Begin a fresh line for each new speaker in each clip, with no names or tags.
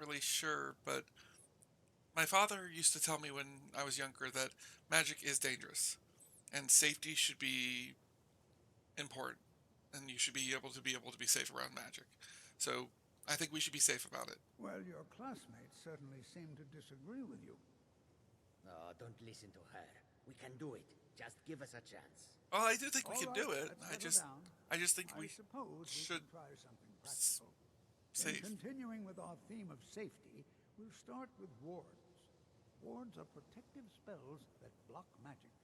really sure, but my father used to tell me when I was younger that magic is dangerous, and safety should be important, and you should be able to be safe around magic. So I think we should be safe about it.
Well, your classmates certainly seem to disagree with you.
Oh, don't listen to her. We can do it. Just give us a chance.
Well, I do think we
All
can
right,
do it.
let's settle down.
I just think
I
we
suppose
should
we can try something
s-
practical.
save.
In continuing with our theme of safety, we'll start with wards. Wards are protective spells that block magic.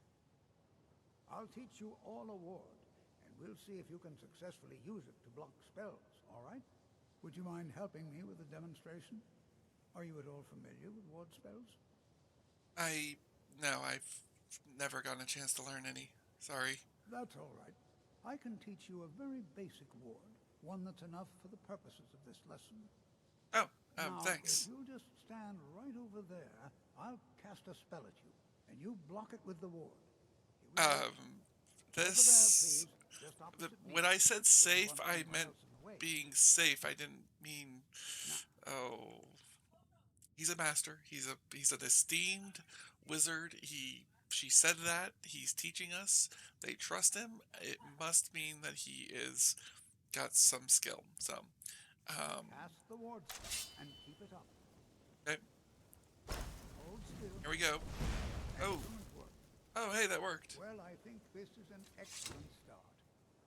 I'll teach you all a ward, and we'll see if you can successfully use it to block spells, all right? Would you mind helping me with the demonstration? Are you at all familiar with ward spells?
No, I've never gotten a chance to learn any. Sorry.
That's all right. I can teach you a very basic ward, one that's enough for the purposes of this lesson.
Oh,
Now,
thanks.
if you'll just stand right over there, I'll cast a spell at you, and you block it with the ward. Here we go. Over there,
This.
please. Just opposite me.
When I said safe,
Don't want
I
anyone
meant
else in the way.
being safe. I didn't mean. Oh, he's a master. He's an esteemed wizard. She said that he's teaching us. They trust him. It must mean that he is got some skill. So,
Cast the ward spell and keep it up.
okay,
Hold still.
here we go. Oh,
Excellent work.
oh, hey, that worked.
Well, I think this is an excellent start.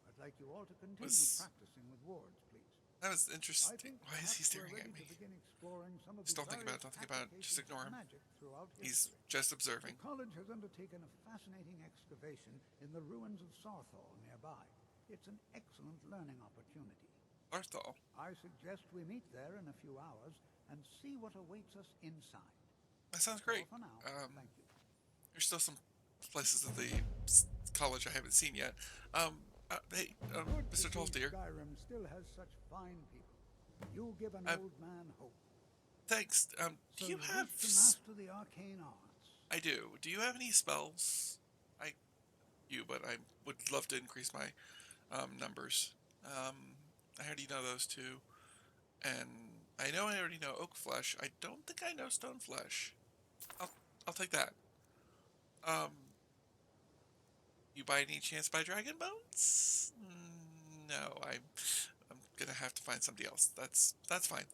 I'd like you all to continue
Was-
practicing with wards, please.
That was
I
interesting.
think
Why is he
perhaps we're
staring at
ready
me?
to begin exploring some of
Just
the
don't think about it,
various
don't think about it, just
applications
ignore
of
him.
magic throughout
He's
history.
just
The
observing.
college has undertaken a fascinating excavation in the ruins of Sarthal nearby. It's an excellent learning opportunity.
Arthal.
I suggest we meet there in a few hours and see what awaits us inside.
That sounds
All
great.
for now. Thank you.
There's still some places of the college I haven't seen yet. Hey,
Good to
Mr.
see
Tolstier.
Skyrim still has such fine people. You give an old man hope.
Thanks. Do
So
you
wish
have?
to master the arcane arts?
I do. Do you have any spells? But I would love to increase my numbers. I already know those two, and I know I already know Oak Flesh. I don't think I know Stone Flesh. I'll take that. You by any chance buy Dragon Bones? No, I'm gonna have to find somebody else. That's fine.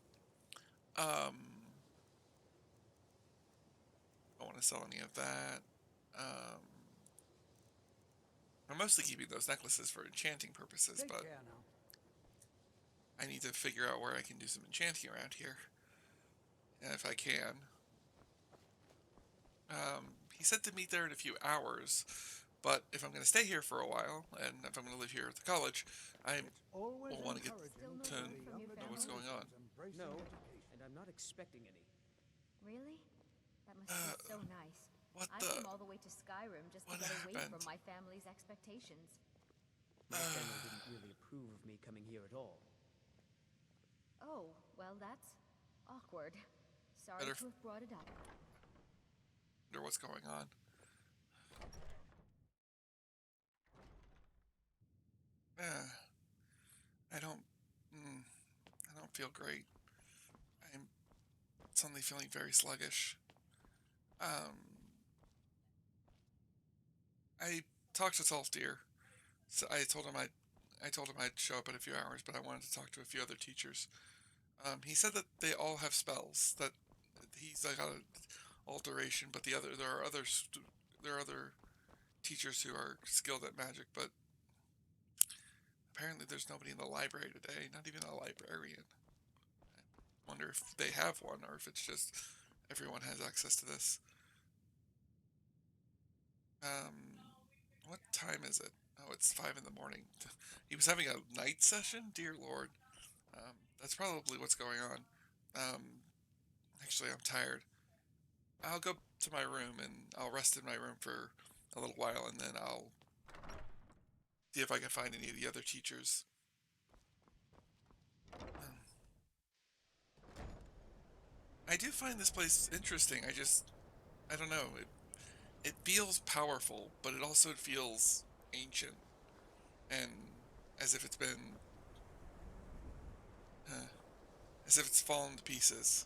I don't want to sell any of that. I'm mostly keeping those necklaces for enchanting purposes,
Take
but
care now.
I need to figure out where I can do some enchanting around here, and if I can. He said to meet there in a few hours, but if I'm going to stay here for a while, and if I'm going to live here at the college, I
Always
wanna get
encouraging
to
the
know
younger
what's going on.
generations embracing
No,
education.
and I'm not expecting any.
Really? That must be so nice.
What
I
the?
came all the way to Skyrim just to
What
get away
happened?
from my family's expectations.
My family didn't really approve of me coming here at all.
Oh, well, that's awkward. Sorry
Better
to have brought it up.
Wonder what's going on. I don't. I don't feel great. I'm suddenly feeling very sluggish. I talked to Tolstier. So I told him I'd show up in a few hours, but I wanted to talk to a few other teachers. He said that they all have spells. That he's like got an alteration, but there are other teachers who are skilled at magic, but apparently there's nobody in the library today, not even a librarian. I wonder if they have one, or if it's just everyone has access to this. What time is it? Oh, it's 5 in the morning. He was having a night session? Dear Lord. That's probably what's going on. Actually, I'm tired. I'll go to my room and I'll rest in my room for a little while, and then I'll see if I can find any of the other teachers. I do find this place interesting. I don't know. It feels powerful, but it also feels ancient, and as if it's been, as if it's fallen to pieces.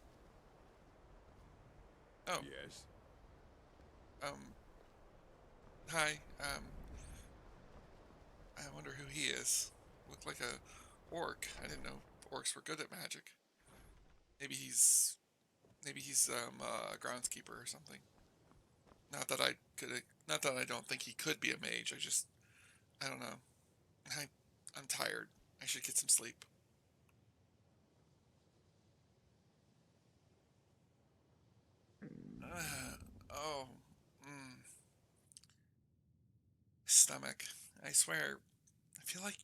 Oh,
Yes.
hi. I wonder who he is. Looked like a orc. I didn't know orcs were good at magic. Maybe he's a groundskeeper or something. Not that I could, not that I don't think he could be a mage. I don't know. I'm tired. I should get some sleep. Oh, mm, stomach. I swear, I feel like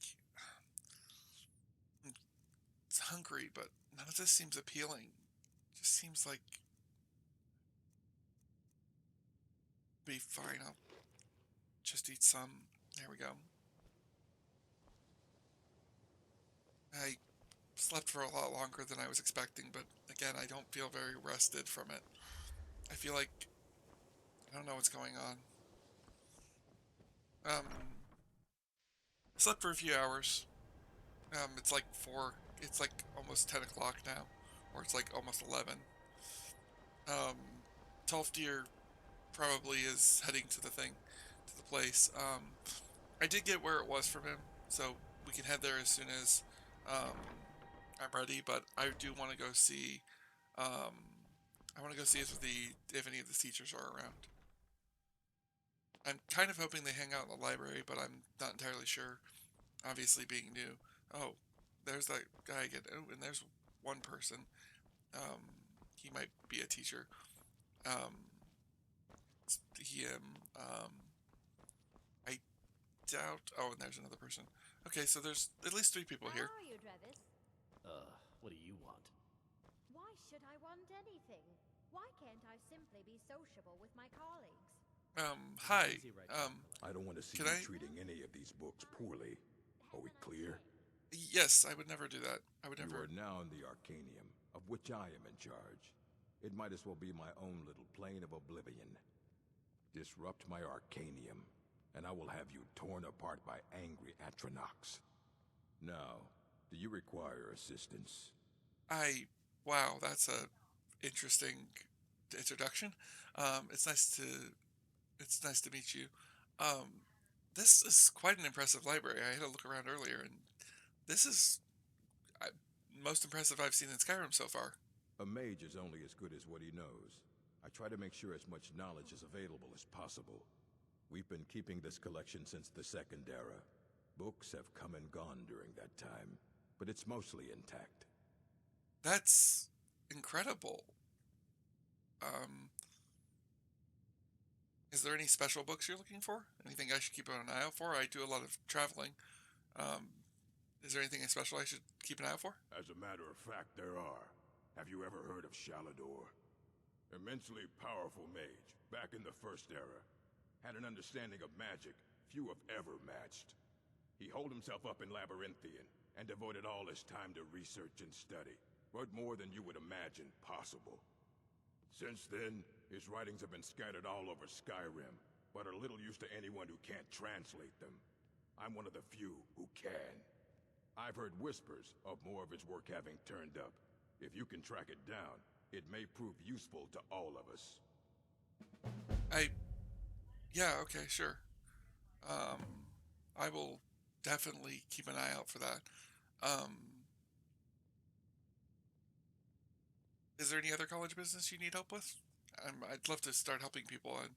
it's hungry, but none of this seems appealing. Just seems like be fine. I'll just eat some. There we go. I slept for a lot longer than I was expecting, but again, I don't feel very rested from it. I feel like I don't know what's going on. Um, slept for a few hours. It's like 4, it's like almost 10 o'clock now, or it's like almost 11. Um, Tolfdir probably is heading to the place. I did get where it was from him, so we can head there as soon as um, I'm ready. But I do want to go see. I want to go see if any of the teachers are around. I'm kind of hoping they hang out in the library, but I'm not entirely sure. Obviously, being new. Oh, there's that guy again. Oh, and there's one person. Um, he might be a teacher. Um, him. I doubt. Oh, and there's another person. Okay, so there's at least 3 people here.
How are you, Travis?
What do you want?
Why should I want anything? Why can't I simply be sociable with my colleagues?
Hi.
I don't want to see
Can
you
I?
treating any of these books poorly. Are we clear?
Yes, I would never do that. I would
You
never.
are now in the Arcanium, of which I am in charge. It might as well be my own little plane of oblivion. Disrupt my Arcanium, and I will have you torn apart by angry Atronachs. Now, do you require assistance?
Wow, that's a interesting introduction. It's nice to. It's nice to meet you. Um, this is quite an impressive library. I had a look around earlier, and this is I, most impressive I've seen in Skyrim so far.
A mage is only as good as what he knows. I try to make sure as much knowledge is available as possible. We've been keeping this collection since the Second Era. Books have come and gone during that time, but it's mostly intact.
That's incredible. Um, is there any special books you're looking for? Anything I should keep an eye out for? I do a lot of traveling. Um, is there anything special I should keep an eye out for?
As a matter of fact, there are. Have you ever heard of Shalador? Immensely powerful mage, back in the First Era. Had an understanding of magic few have ever matched. He holed himself up in Labyrinthian, and devoted all his time to research and study, but more than you would imagine possible. Since then, his writings have been scattered all over Skyrim, but are little use to anyone who can't translate them. I'm one of the few who can. I've heard whispers of more of his work having turned up. If you can track it down, it may prove useful to all of us.
Yeah, okay, sure. Um, I will definitely keep an eye out for that. Um, is there any other college business you need help with? I'd love to start helping people, and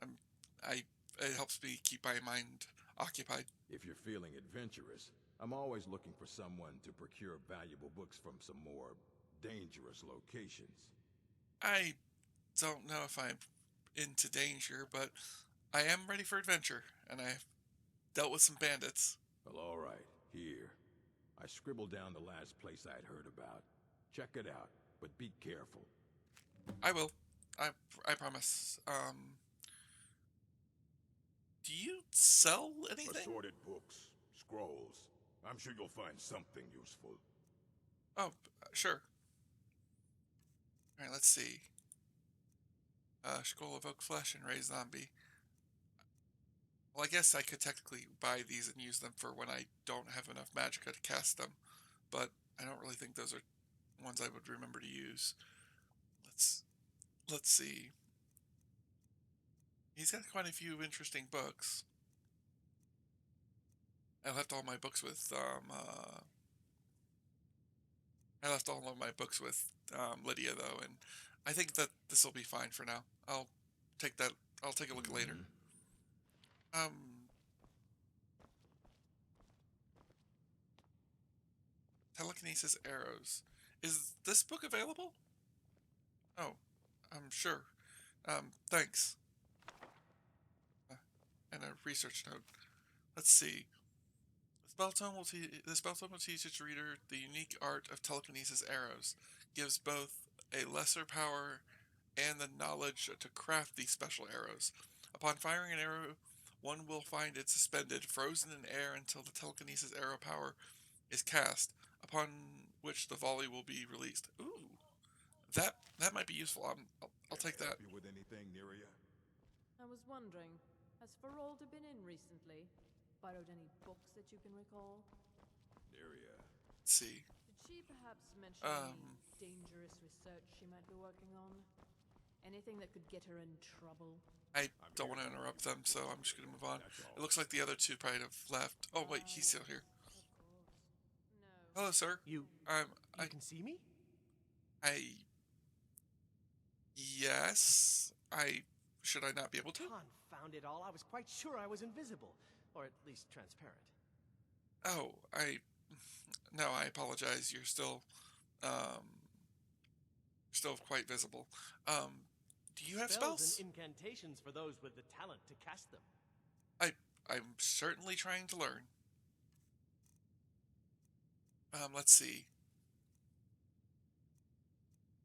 I'm, it helps me keep my mind occupied.
If you're feeling adventurous, I'm always looking for someone to procure valuable books from some more dangerous locations.
I don't know if I'm into danger, but I am ready for adventure, and I've dealt with some bandits.
Well, all right, here. I scribbled down the last place I'd heard about. Check it out, but be careful.
I will. I promise. Do you sell anything?
Assorted books, scrolls. I'm sure you'll find something useful.
Oh, sure. All right, let's see. Scroll of Oak Flesh and Raised Zombie. Well, I guess I could technically buy these and use them for when I don't have enough magicka to cast them, but I don't really think those are ones I would remember to use. let's see. He's got quite a few interesting books. I left all my books with I left all of my books with Lydia though, and I think that this will be fine for now. Take that. I'll take a look later. Telekinesis arrows. Is this book available? Oh, I'm sure. Thanks. And a research note. Let's see. The spell tome will teach its reader the unique art of telekinesis arrows. Gives both a lesser power and the knowledge to craft these special arrows. Upon firing an arrow, one will find it suspended, frozen in air until the telekinesis arrow power is cast, upon which the volley will be released. Ooh, that might be useful. I'll take that.
Help you with anything, Neria?
I was wondering, has Ferolda been in recently? Borrowed any books that you can recall?
Neria.
Let's see.
Did she perhaps mention any dangerous research she might be working on? Anything that could get her in trouble?
I don't want to interrupt them, so I'm just going to move on. It looks like the other two probably have left. Oh, wait, he's still here.
Of course. No.
Hello, sir.
You
I
can see me?
Yes. Should I not be able to?
Confound it all, I was quite sure I was invisible. Or at least transparent.
Oh, no, I apologize. You're still quite visible. Do you have spells?
and incantations for those with the talent to cast them.
I'm certainly trying to learn. Let's see.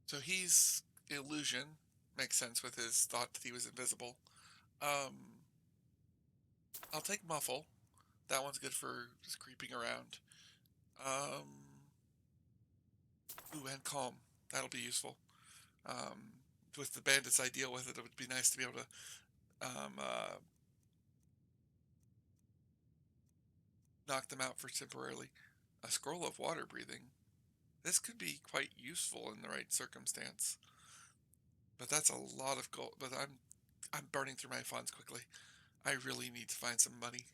So he's illusion. Makes sense with his thought that he was invisible. I'll take muffle. That one's good for just creeping around. Ooh, and calm. That'll be useful. With the bandits I deal with, it would be nice to be able to knock them out for temporarily. A scroll of water breathing. This could be quite useful in the right circumstance. But that's a lot of gold. But I'm burning through my funds quickly. I really need to find some money.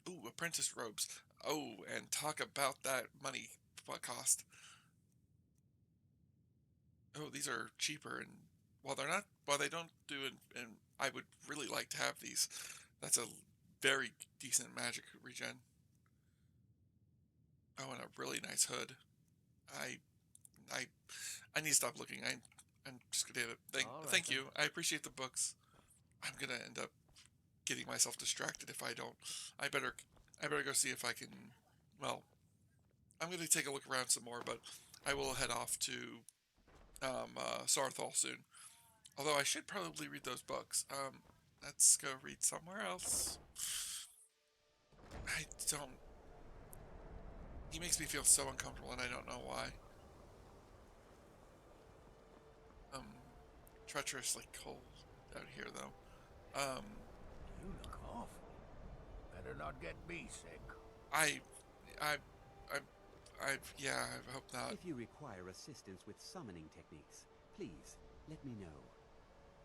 Ooh, apprentice robes. Oh, and talk about that money cost. Oh, these are cheaper, and while they don't do it, and I would really like to have these. That's a very decent magic regen. Oh, and a really nice hood. I need to stop looking. I'm just gonna thank you. I appreciate the books. I'm gonna end up getting myself distracted if I don't. I better go see if I can. Well, I'm gonna take a look around some more, but I will head off to Sarthal soon. Although I should probably read those books. Let's go read somewhere else. I don't. He makes me feel so uncomfortable, and I don't know why. Treacherously cold out here, though.
You look awful. Better not get me sick.
Yeah, I hope not.
If you require assistance with summoning techniques, please let me know.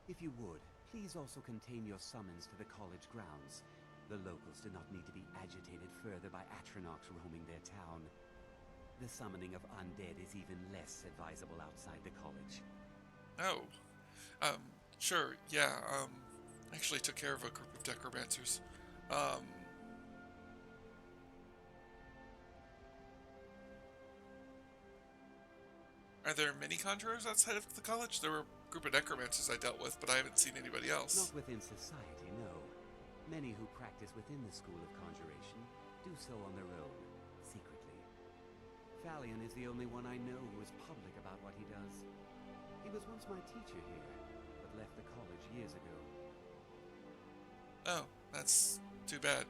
If you would, please also contain your summons to the college grounds. The locals do not need to be agitated further by Atronachs roaming their town. The summoning of undead is even less advisable outside the college.
Oh. Sure, yeah, actually took care of a group of necromancers. Are there many conjurers outside of the college? There were a group of necromancers I dealt with, but I haven't seen anybody else.
Not within society, no. Many who practice within the school of conjuration do so on their own, secretly. Thalion is the only one I know who is public about what he does. He was once my teacher here, but left the college years ago.
Oh, that's too bad.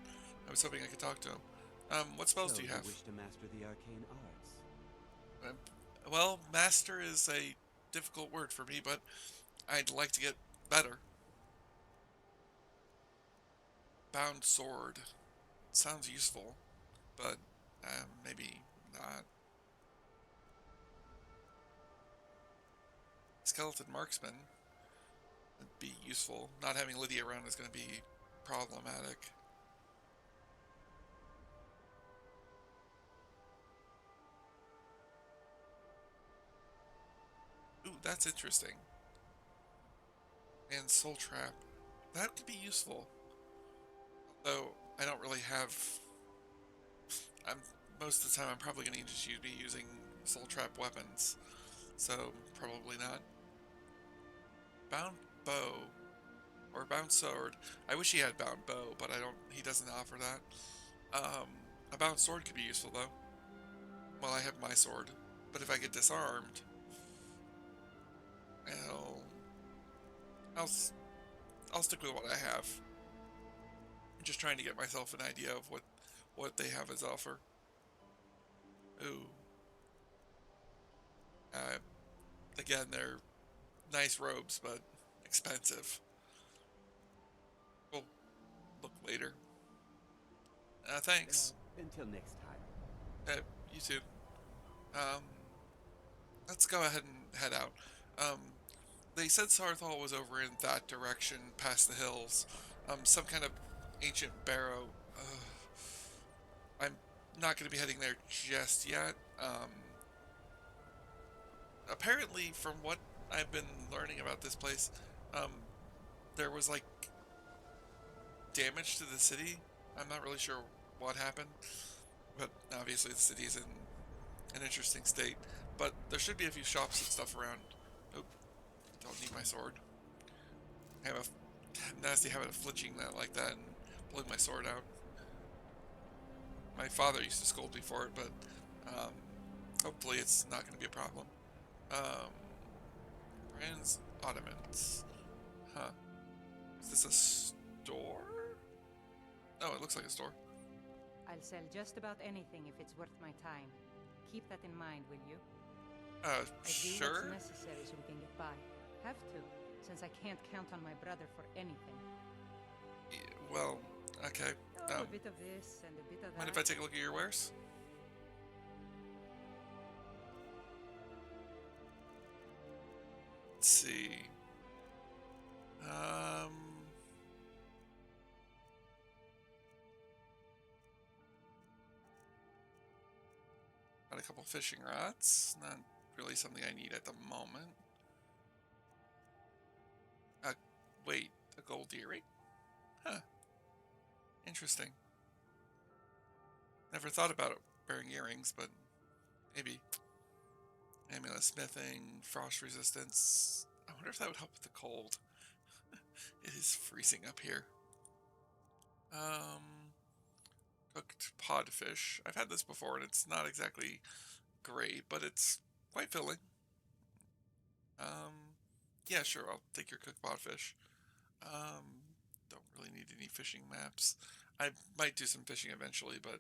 I was hoping I could talk to him. What spells do you have?
Wish to master the arcane arts?
Well, master is a difficult word for me, but I'd like to get better. Bound sword. Sounds useful, but maybe not. skeleton marksman would be useful. Not having Lydia around is going to be problematic. Ooh, that's interesting. And Soul Trap. That could be useful. Although, I don't really have... most of the time I'm probably going to just be using Soul Trap weapons. So, probably not. Bound Bow. Or Bound Sword. I wish he had Bound Bow, but he doesn't offer that. A Bound Sword could be useful, though. Well, I have my sword. But if I get disarmed... I'll stick with what I have. I'm just trying to get myself an idea of what they have as offer. Ooh. Again, they're nice robes, but expensive. We'll look later. Thanks.
Until next time.
You too. Let's go ahead and head out. They said Sarthal was over in that direction, past the hills. Some kind of ancient barrow. I'm not going to be heading there just yet. Apparently, from what I've been learning about this place, there was, like, damage to the city. I'm not really sure what happened, but obviously the city is in an interesting state. But there should be a few shops and stuff around. Oh, don't need my sword. I have a nasty habit of flinching that like that and pulling my sword out. My father used to scold me for it, but hopefully it's not going to be a problem. Brands, Ottomans. Huh. Is this a store? Oh, it looks like a store.
I'll sell just about anything if it's worth my time. Keep that in mind, will you?
Sure.
I do what's necessary so we can get by. Have to, since I can't count on my brother for anything.
Yeah, well, okay.
A bit of this and a bit of that.
Mind if I take a look at your wares? Let's see. Got a couple fishing rods. Not really something I need at the moment. Wait, a gold earring? Huh. Interesting. Never thought about it wearing earrings, but maybe. Amulet smithing, frost resistance. I wonder if that would help with the cold. It is freezing up here. Cooked podfish. I've had this before and it's not exactly great, but it's quite filling. Yeah, sure, I'll take your cooked podfish. Don't really need any fishing maps. I might do some fishing eventually, but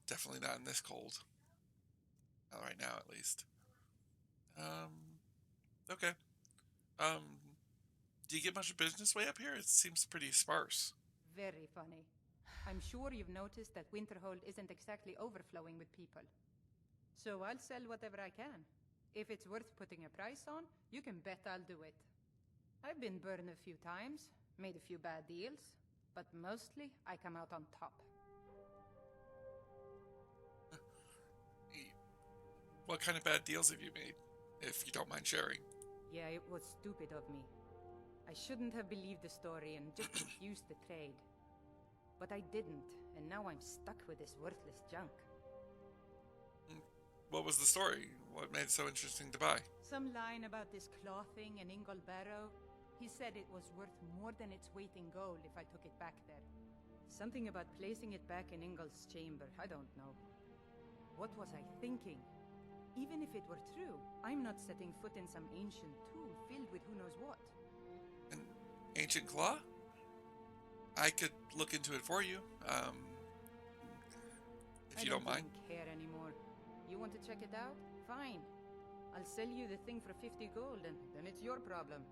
definitely not in this cold. Not right now, at least. Okay. Do you get much business way up here? It seems pretty sparse.
Very funny. I'm sure you've noticed that Winterhold isn't exactly overflowing with people. So I'll sell whatever I can. If it's worth putting a price on, you can bet I'll do it. I've been burned a few times, made a few bad deals, but mostly I come out on top.
What kind of bad deals have you made, if you don't mind sharing?
Yeah, it was stupid of me. I shouldn't have believed the story and just refused the trade. But I didn't, and now I'm stuck with this worthless junk.
What was the story? What made it so interesting to buy?
Some line about this clothing in Ingol Barrow. He said it was worth more than its weight in gold if I took it back there. Something about placing it back in Ingol's chamber, I don't know. What was I thinking? Even if it were true, I'm not setting foot in some ancient tool filled with who knows what.
An ancient claw? I could look into it for you, if you don't mind.
I don't care anymore. You want to check it out? Fine. I'll sell you the thing for 50 gold, and then it's your problem.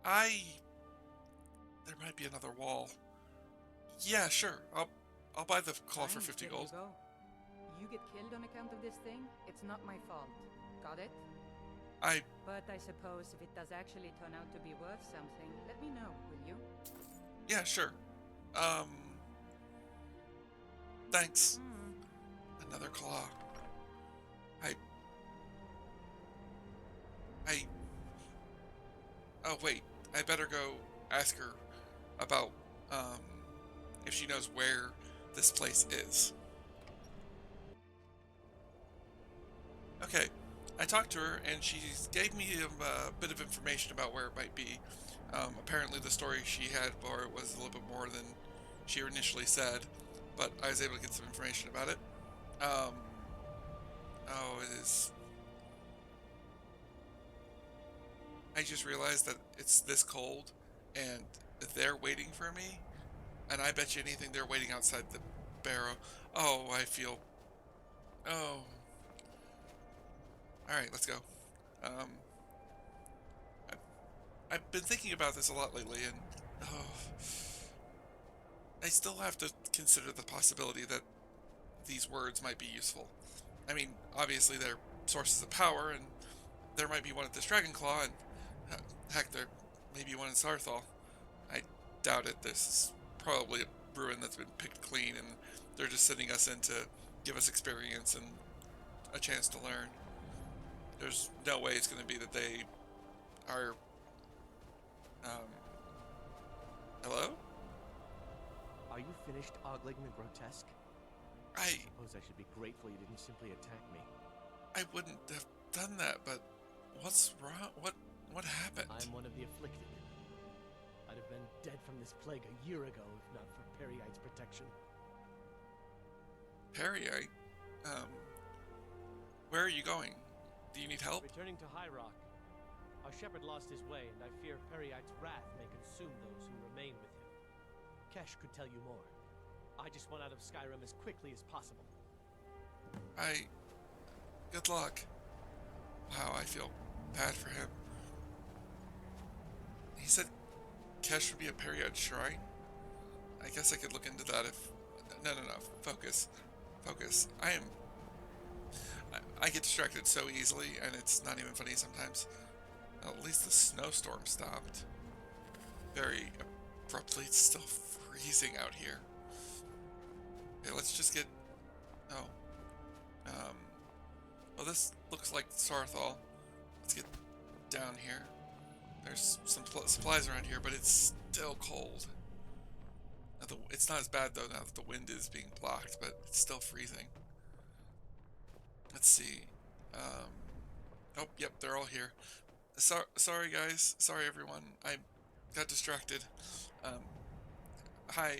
There might be another wall. Yeah, sure. I'll buy the claw for 50
there
gold.
You go. You get killed on account of this thing, it's not my fault. Got it? But I suppose if it does actually turn out to be worth something, let me know, will you?
Yeah, sure. Thanks. Another claw. Oh, wait. I better go ask her about, if she knows where this place is. Okay. I talked to her, and she gave me a bit of information about where it might be. Apparently the story she had for it was a little bit more than she initially said, but I was able to get some information about it. Oh, it is... I just realized that it's this cold, and they're waiting for me, and I bet you anything they're waiting outside the barrow. Oh, I feel... Oh. Alright, let's go. I've been thinking about this a lot lately, and... Oh, I still have to consider the possibility that these words might be useful. I mean, obviously they're sources of power, and there might be one at this Dragonclaw, and heck, there may be one in Sarthal. I doubt it. This is probably a ruin that's been picked clean, and they're just sending us in to give us experience and a chance to learn. There's no way it's going to be that they are... Hello?
Are you finished ogling the grotesque?
I
suppose I should be grateful you didn't simply attack me.
I wouldn't have done that, but what's wrong? What happened?
I'm one of the afflicted. I'd have been dead from this plague a year ago if not for Periite's protection.
Periite? Where are you going? Do you need help?
Returning to High Rock. Our shepherd lost his way, and I fear Periite's wrath may consume those who remain with him. Kesh could tell you more. I just want out of Skyrim as quickly as possible.
Good luck. Wow, I feel bad for him. He said Kesh would be a Periite shrine? I guess I could look into that if... No. Focus. I get distracted so easily, and it's not even funny sometimes. Well, at least the snowstorm stopped. Very abruptly. It's still freezing out here. Okay, let's just get... Oh. Well, this looks like Sarthal. Let's get down here. There's some supplies around here, but it's still cold. It's not as bad, though, now that the wind is being blocked, but it's still freezing. Let's see. Oh, yep, they're all here. Sorry, guys. Sorry, everyone. I got distracted. Hi,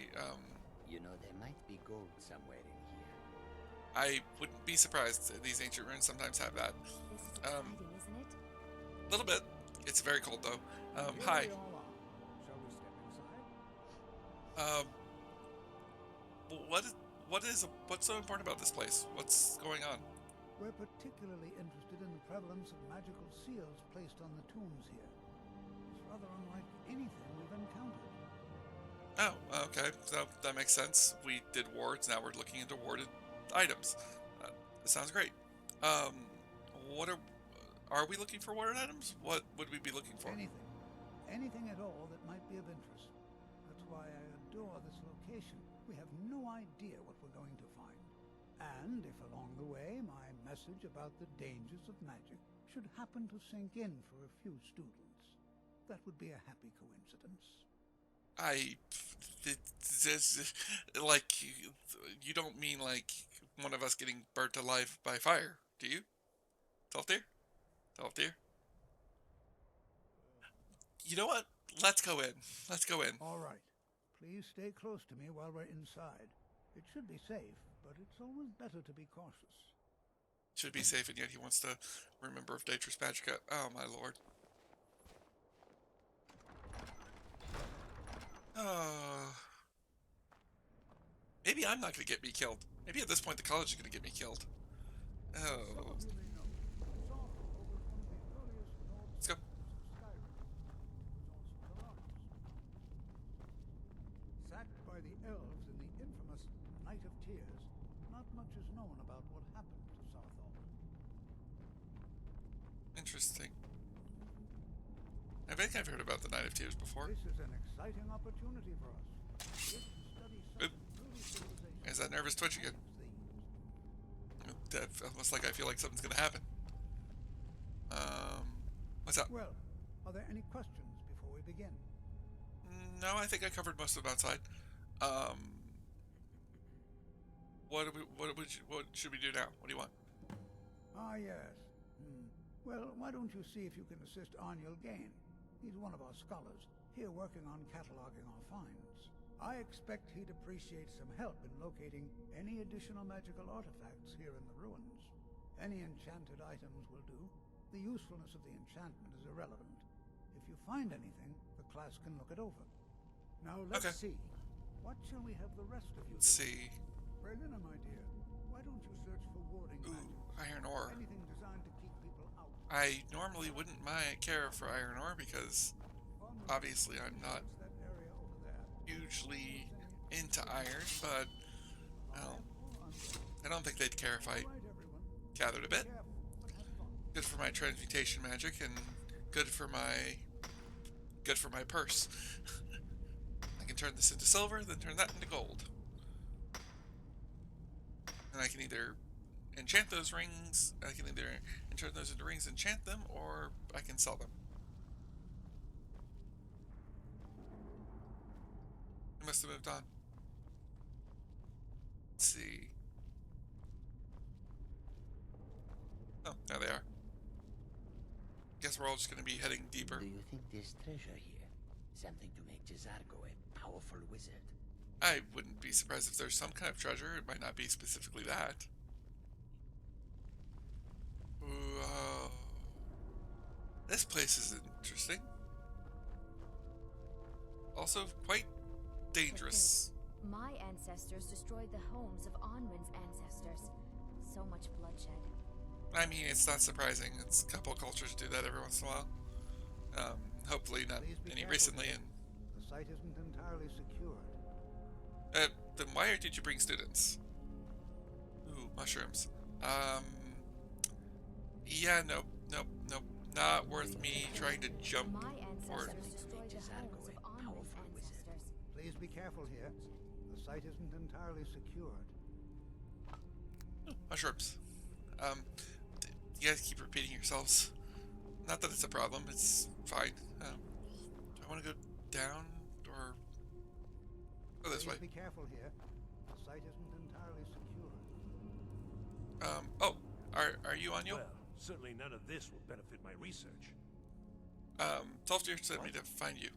You know, there might be gold somewhere in here.
I wouldn't be surprised. These ancient ruins sometimes have that.
This is exciting, isn't it?
A little bit. It's very cold, though. Hi.
Shall we step inside?
What's so important about this place? What's going on?
We're particularly interested in the prevalence of magical seals placed on the tombs here. It's rather unlike anything we've encountered.
Oh, okay. So that makes sense. We did wards, now we're looking into warded items. That sounds great. Are we looking for warded items? What would we be looking for?
Anything. Anything at all that might be of interest. That's why I adore this location. We have no idea what we're going to find. And if along the way my message about the dangers of magic should happen to sink in for a few students, that would be a happy coincidence.
You don't mean like one of us getting burnt alive by fire, do you? Tolfdir? You know what? Let's go in.
All right. Please stay close to me while we're inside. It should be safe, but it's always better to be cautious.
Should be safe, and yet he wants to remember of Aetherius Magic I. Oh, my lord. Maybe I'm not going to get me killed. Maybe at this point the college is going to get me killed. Oh. Let's go.
Sacked by the elves in the infamous Night of Tears, not much is known about what happened to Sarthal.
Interesting. I think I've heard about the Knight of Tears before.
This is an exciting opportunity for us. We get to study such truly civilizations.
There's that nervous twitch again. Almost like I feel like something's gonna happen. What's up?
Well, are there any questions before we begin?
No, I think I covered most of them outside. What should we do now? What do you want?
Ah, yes. Well, why don't you see if you can assist Arniel Gain? He's one of our scholars, here working on cataloging our finds. I expect he'd appreciate some help in locating any additional magical artifacts here in the ruins. Any enchanted items will do. The usefulness of the enchantment is irrelevant. If you find anything, the class can look it over. Now let's see. What shall we have the rest of you do?
Let's see.
Berlina, my dear, why don't you search for warding magic?
Iron ore.
Anything designed to keep people out.
I normally wouldn't care for iron ore because obviously I'm not hugely into iron, but well, I don't think they'd care if I gathered a bit. Good for my transmutation magic and good for my purse. I can turn this into silver, then turn that into gold. And I can either enchant those rings, I can either turn those into rings, enchant them, or I can sell them. I must have moved on. Let's see. Oh, there they are. Guess we're all just going to be heading deeper.
Do you think there's treasure here? Something to make Jazargo a powerful wizard?
I wouldn't be surprised if there's some kind of treasure. It might not be specifically that. Ooh, this place is interesting. Also quite dangerous.
My ancestors destroyed the homes of Onwin's ancestors. So much bloodshed.
I mean, it's not surprising. It's a couple of cultures do that every once in a while. Hopefully not any recently. And
the site isn't entirely secured.
then why did you bring students? Ooh, mushrooms. Yeah, nope. Not worth me trying to jump forward.
Please be careful here. The site isn't entirely secured.
Ooh, mushrooms. You guys keep repeating yourselves. Not that it's a problem, it's fine. Do I want to go down or go this way?
Be careful here. The site isn't entirely secured.
Oh, are you on you?
Well, certainly none of this will benefit my research.
Tolfdir sent me to find you.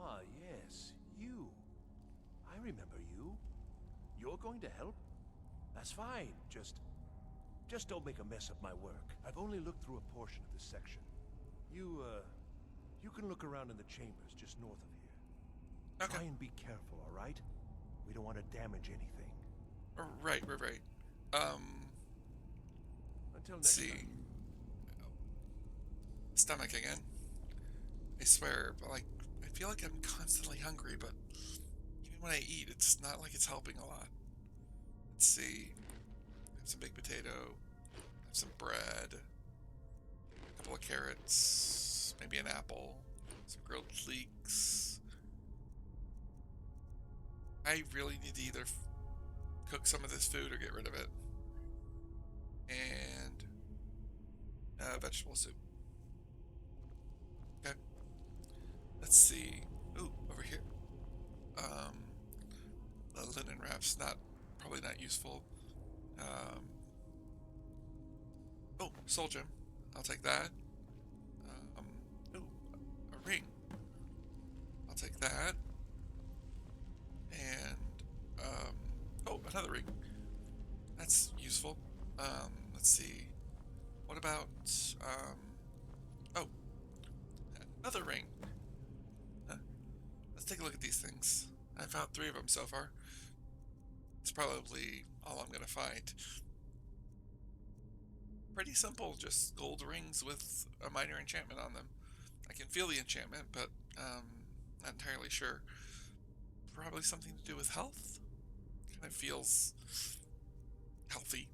Ah, yes, you. I remember you. You're going to help? That's fine. Just don't make a mess of my work. I've only looked through a portion of this section. You can look around in the chambers just north of here.
Okay.
Try and be careful, all right? We don't want to damage anything.
Right.
Until
Let's
next
see.
time.
Stomach again. I swear, but like, I feel like I'm constantly hungry, but even when I eat, it's not like it's helping a lot. Let's see. Have some baked potato. Have some bread. A couple of carrots. Maybe an apple. Some grilled leeks. I really need to either cook some of this food or get rid of it. And vegetable soup. Okay. Let's see. Ooh, over here. The linen wraps, probably not useful. Oh, soul gem. I'll take that. Ooh, a ring. I'll take that. And oh, another ring. That's useful. Let's see. What about oh, another ring. Let's take a look at these things. I found 3 of them so far. It's probably all I'm gonna find. Pretty simple, just gold rings with a minor enchantment on them. I can feel the enchantment, but not entirely sure. Probably something to do with health. Kind of feels healthy.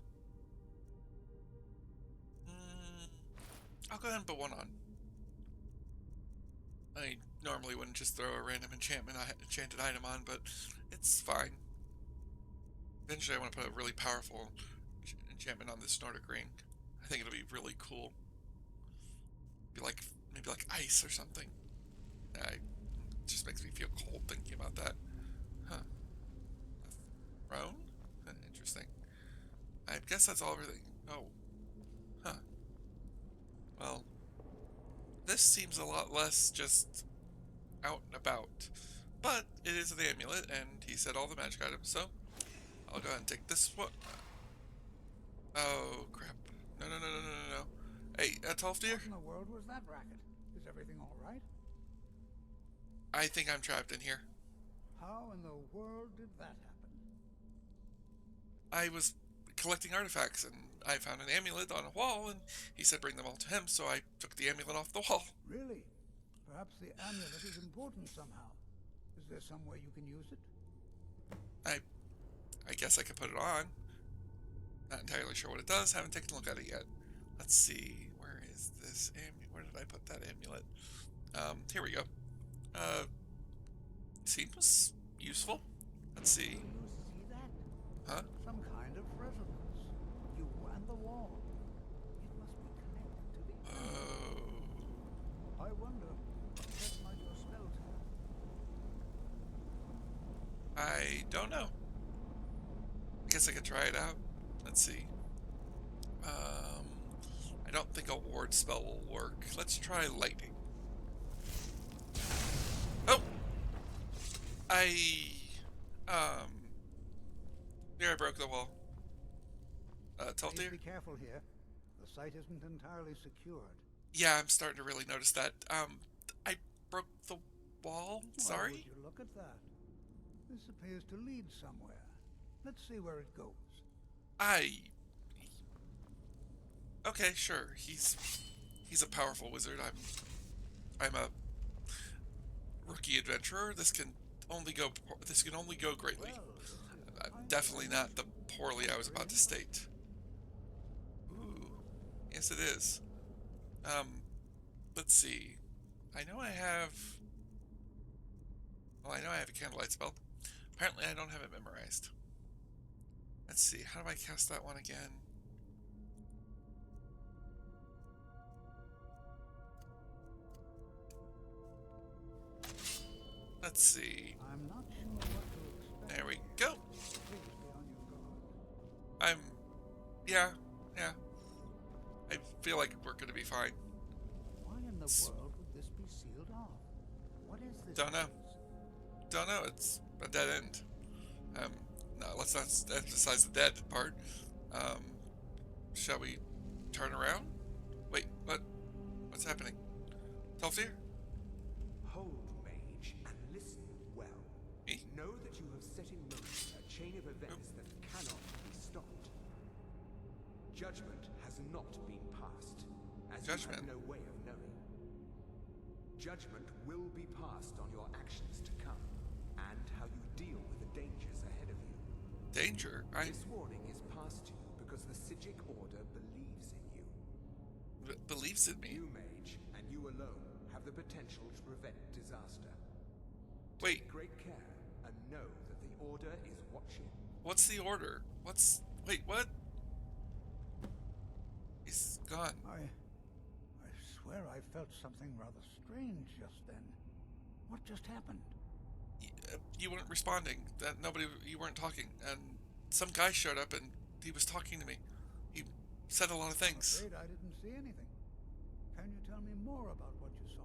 I'll go ahead and put one on. I normally wouldn't just throw a random enchanted item on, but it's fine. Eventually I want to put a really powerful enchantment on this Nordic ring. I think it'll be really cool. Maybe like ice or something. It just makes me feel cold thinking about that. Huh. A throne? Interesting. I guess that's all everything. Oh. Huh. Well, this seems a lot less just out and about. But it is the amulet, and he said all the magic items, so I'll go ahead and take this one. Oh, crap. No. Hey, Tolfdir?
What in the world was that racket? Is everything all right?
I think I'm trapped in here.
How in the world did that happen?
I was collecting artifacts, and I found an amulet on a wall, and he said bring them all to him, so I took the amulet off the wall.
Really? Perhaps the amulet is important somehow. Is there some way you can use it?
I guess I could put it on. Not entirely sure what it does. Haven't taken a look at it yet. Let's see. Where is this amulet? Where did I put that amulet? Here we go. Seems useful. Let's see.
Do you see that?
Huh?
Some kind of resonance. You and the wall. It must be connected to the amulet. I wonder what that might your spell tell.
I don't know. I guess I could try it out. Let's see. I don't think a ward spell will work. Let's try lightning. Oh! Here I broke the wall. Tolfdir?
Be careful here. The site isn't entirely secured.
Yeah, I'm starting to really notice that. I broke the wall? Sorry?
Why would you look at that? This appears to lead somewhere. Let's see where it goes.
Okay, sure. He's a powerful wizard. I'm a rookie adventurer. This can only go greatly. Definitely not the poorly I was about to state. Ooh. Yes, it is. Let's see. I know I have a candlelight spell. Apparently I don't have it memorized. Let's see, how do I cast that one again? Let's see.
I'm not sure what to expect.
There we go.
Please be on your guard.
Yeah. I feel like we're gonna be fine.
Why in the world would this be sealed off? What is this?
Don't know. It's a dead end. No, let's not emphasize the dead part. Shall we turn around? Wait, what's happening? Tolfdir?
Hold, mage, and listen well.
Me?
Know that you have set in motion a chain of events that cannot be stopped. Judgment has not been passed, as you have no way of knowing. Judgment will be passed on your actions to come, and how you deal with the dangers ahead of you.
Danger?
This warning is passed to you because the Psijic Order believes in you.
Believes in me?
You, mage, and you alone have the potential to prevent disaster.
Wait.
Take great care, and know that the Order is watching.
What's the order? Wait, what? He's gone.
I swear I felt something rather strange just then. What just happened?
You weren't responding. You weren't talking. And some guy showed up and he was talking to me. He said a lot of things.
I'm afraid I didn't see anything. Can you tell me more about what you saw?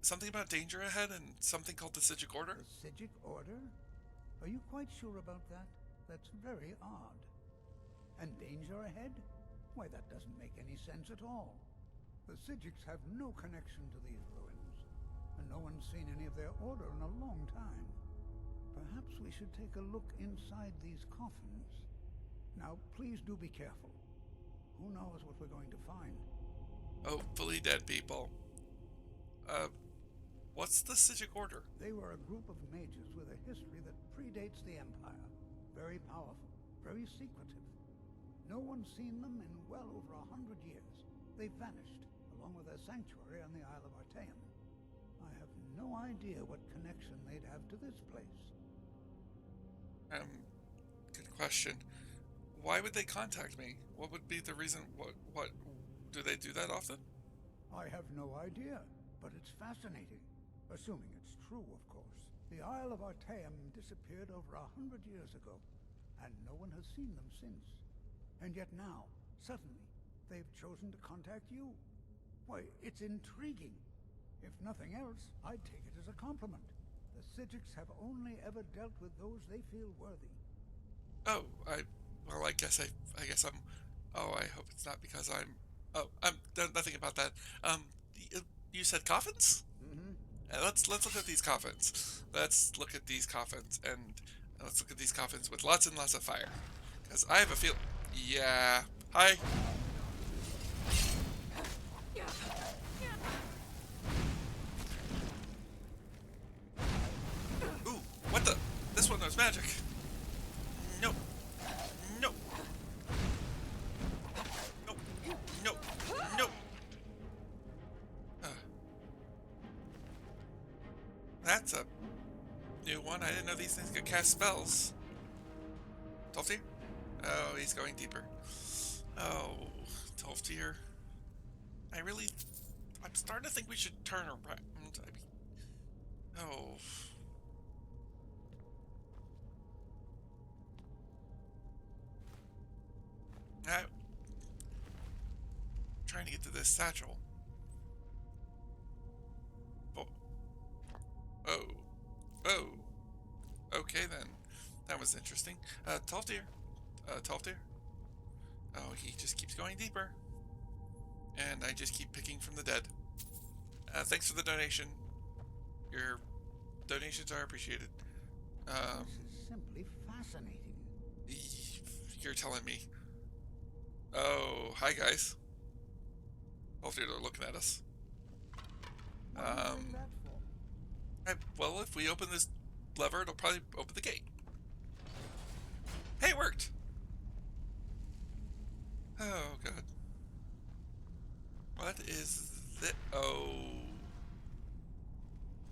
Something about danger ahead and something called the Psijic Order?
The Psijic Order? Are you quite sure about that? That's very odd. And danger ahead? Why, that doesn't make any sense at all. The Psijics have no connection to these ruins, and no one's seen any of their order in a long time. Perhaps we should take a look inside these coffins. Now, please do be careful. Who knows what we're going to find?
Hopefully dead people. What's the Psijic Order?
They were a group of mages with a history that predates the Empire. Very powerful, very secretive. No one's seen them in well over 100 years. They've vanished, along with their sanctuary on the Isle of Artaeum. I have no idea what connection they'd have to this place.
Good question. Why would they contact me? What would be the reason? What do they do that often?
I have no idea, but it's fascinating. Assuming it's true, of course. The Isle of Artaeum disappeared over 100 years ago, and no one has seen them since. And yet now, suddenly, they've chosen to contact you. Why, it's intriguing. If nothing else, I'd take it as a compliment. The Psijics have only ever dealt with those they feel worthy.
Oh, I guess I'm. Oh, I hope it's not because I'm. Oh, I'm nothing about that. You said coffins?
Mm-hmm.
Let's look at these coffins. Let's look at these coffins, and let's look at these coffins with lots and lots of fire. Because I have a feel. Yeah. Hi. Ooh, what the? This one knows magic. No. No. No. No. No. That's a new one. I didn't know these things could cast spells. Tolfdir? Oh, he's going deeper. Oh, Tolfdir. I'm starting to think we should turn around. Oh. I'm trying to get to this satchel. Oh. Oh. Oh. Okay then. That was interesting. Tolfdir. Tolfdir. Oh, he just keeps going deeper. And I just keep picking from the dead. Thanks for the donation. Your donations are appreciated.
This is simply fascinating.
You're telling me. Oh, hi guys. Hopefully they're looking at us. Well, if we open this lever, it'll probably open the gate. Hey, it worked! Oh, God. What is this? Oh.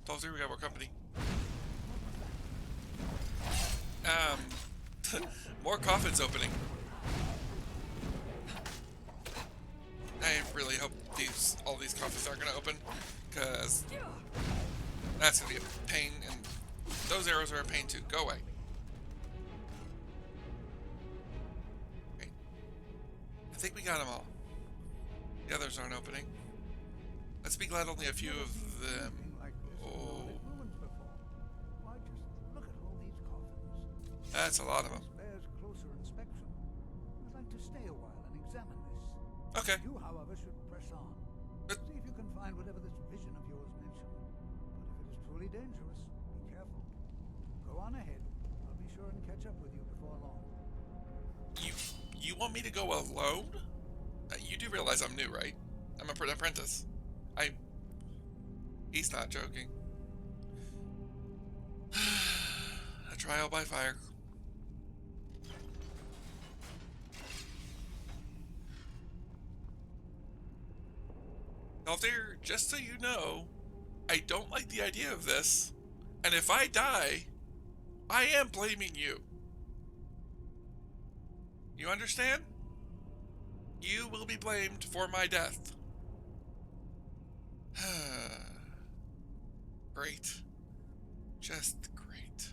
Tolfdir, we got more company. More coffins opening. I really hope all these coffins aren't going to open, because that's going to be a pain, and those arrows are a pain too. Go away. Okay. I think we got them all. The others aren't opening. Let's be glad only a few of them. Oh. That's a lot of them.
Bears closer inspection. I'd like to stay a while and examine this.
Okay.
You, however, should press on. See if you can find whatever this vision of yours mentioned. But if it is truly dangerous, be careful. Go on ahead. I'll be sure and catch up with you before long.
You want me to go alone? You do realize I'm new, right? I'm an apprentice. He's not joking. A trial by fire. Tolfdir, just so you know, I don't like the idea of this, and if I die, I am blaming you. You understand? You will be blamed for my death. Great. Just great.